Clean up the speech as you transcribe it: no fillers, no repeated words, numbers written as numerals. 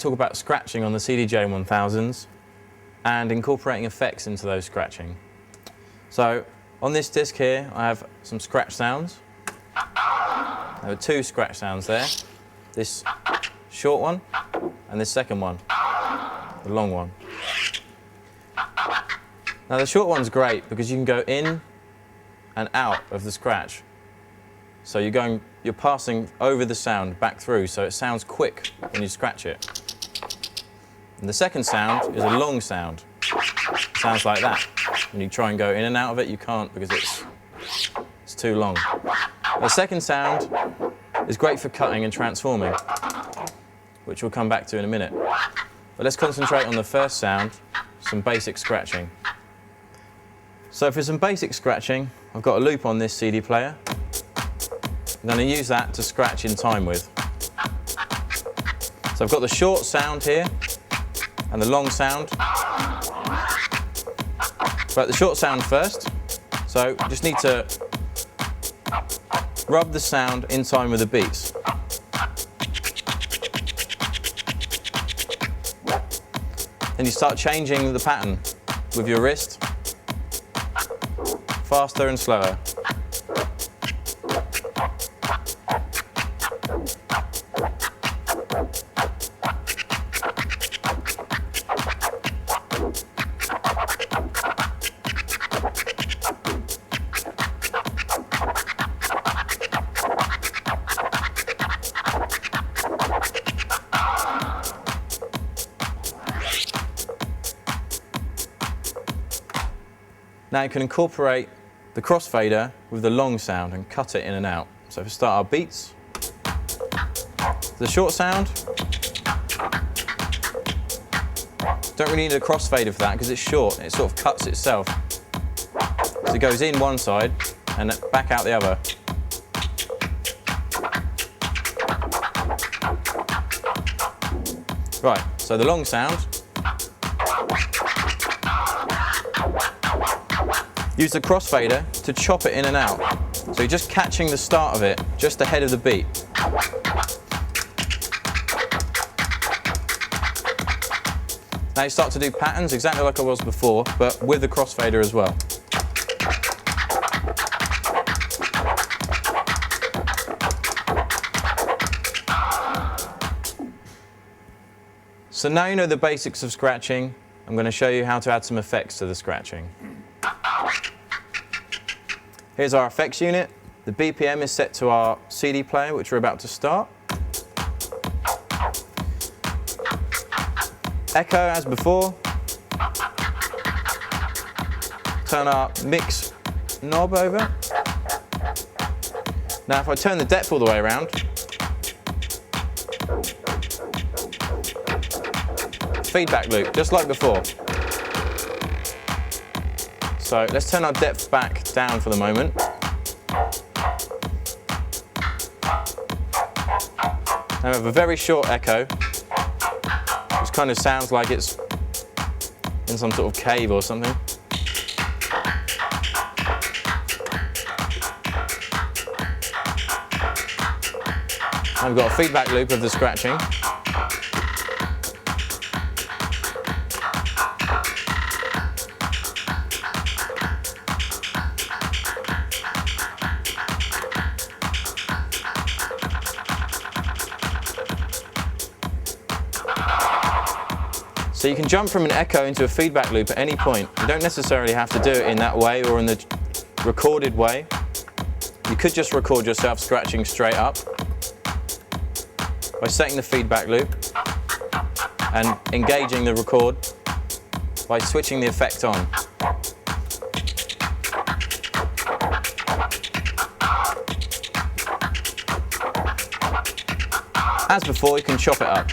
talk about scratching on the CDJ1000s and incorporating effects into those scratching. So on this disc here, I have some scratch sounds. There are two scratch sounds there. This short one and this second one, the long one. Now the short one's great because you can go in and out of the scratch. So you're passing over the sound back through, so it sounds quick when you scratch it. And the second sound is a long sound. It sounds like that. When you try and go in and out of it, you can't because it's too long. The second sound is great for cutting and transforming, which we'll come back to in a minute. But let's concentrate on the first sound, some basic scratching. So for some basic scratching, I've got a loop on this CD player. I'm going to use that to scratch in time with. So I've got the short sound here and the long sound. But the short sound first. So you just need to rub the sound in time with the beats. Then you start changing the pattern with your wrist, faster and slower. Now you can incorporate the crossfader with the long sound and cut it in and out. So if we start our beats, the short sound, don't really need a crossfader for that because it's short, it sort of cuts itself. So it goes in one side and back out the other. Right, so the long sound, use the crossfader to chop it in and out. So you're just catching the start of it, just ahead of the beat. Now you start to do patterns exactly like I was before, but with the crossfader as well. So now you know the basics of scratching. I'm going to show you how to add some effects to the scratching. Here's our effects unit. The BPM is set to our CD player, which we're about to start. Echo as before. Turn our mix knob over. Now if I turn the depth all the way around, feedback loop, just like before. So let's turn our depth back down for the moment. Now we have a very short echo, which kind of sounds like it's in some sort of cave or something. Now we've got a feedback loop of the scratching. So you can jump from an echo into a feedback loop at any point. You don't necessarily have to do it in that way or in the recorded way. You could just record yourself scratching straight up by setting the feedback loop and engaging the record by switching the effect on. As before, you can chop it up.